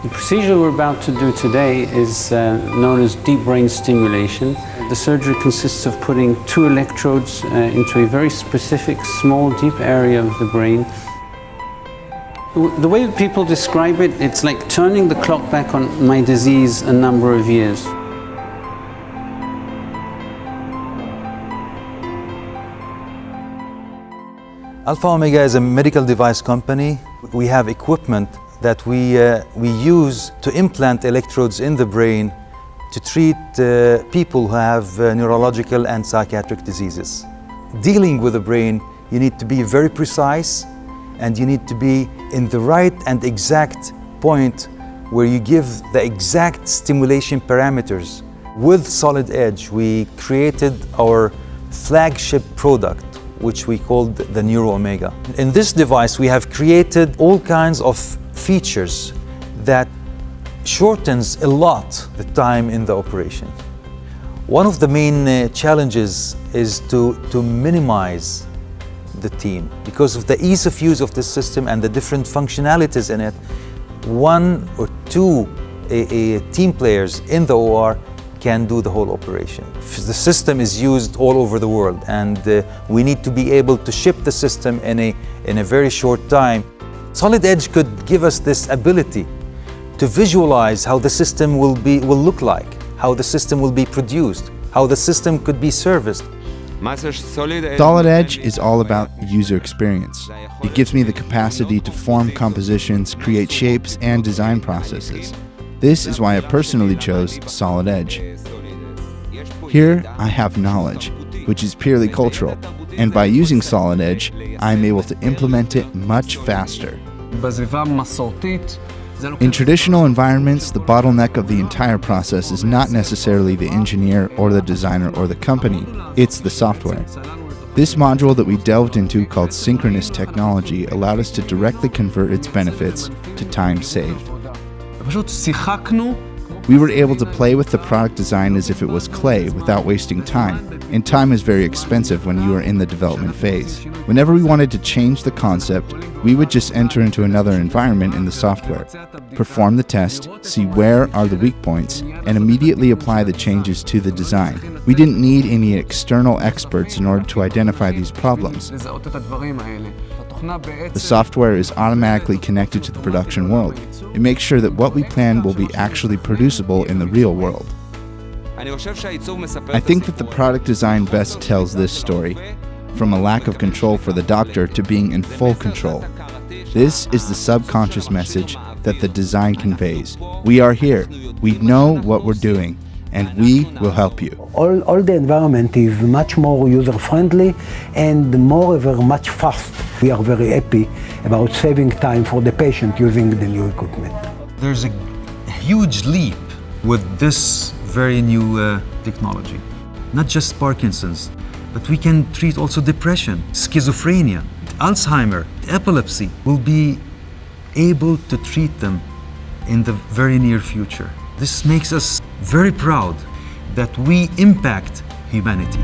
The procedure we're about to do today is known as deep brain stimulation. The surgery consists of putting 2 electrodes into a very specific, small, deep area of the brain. The way people describe it, it's like turning the clock back on my disease a number of years. Alpha Omega is a medical device company. We have equipment that we use to implant electrodes in the brain to treat people who have neurological and psychiatric diseases. Dealing with the brain, you need to be very precise and you need to be in the right and exact point where you give the exact stimulation parameters. With Solid Edge, we created our flagship product, which we called the Neuro Omega. In this device, we have created all kinds of features that shortens a lot the time in the operation. One of the main challenges is to minimize the team. Because of the ease of use of this system and the different functionalities in it, 1 or 2 team players in the OR can do the whole operation. The system is used all over the world and we need to be able to ship the system in a very short time. Solid Edge could give us this ability to visualize how the system will look like, how the system will be produced, how the system could be serviced. Solid Edge is all about user experience. It gives me the capacity to form compositions, create shapes, and design processes. This is why I personally chose Solid Edge. Here, I have knowledge, which is purely cultural, and by using Solid Edge, I'm able to implement it much faster. In traditional environments, the bottleneck of the entire process is not necessarily the engineer or the designer or the company, it's the software. This module that we delved into called synchronous technology allowed us to directly convert its benefits to time saved. We were able to play with the product design as if it was clay without wasting time, and time is very expensive when you are in the development phase. Whenever we wanted to change the concept, we would just enter into another environment in the software, perform the test, see where are the weak points, and immediately apply the changes to the design. We didn't need any external experts in order to identify these problems. The software is automatically connected to the production world. It makes sure that what we plan will be actually producible in the real world. I think that the product design best tells this story, from a lack of control for the doctor to being in full control. This is the subconscious message that the design conveys. We are here, we know what we're doing, and we will help you. All the environment is much more user-friendly and moreover much fast. We are very happy about saving time for the patient using the new equipment. There's a huge leap with this very new technology. Not just Parkinson's, but we can treat also depression, schizophrenia, Alzheimer, epilepsy. We'll be able to treat them in the very near future. This makes us very proud that we impact humanity.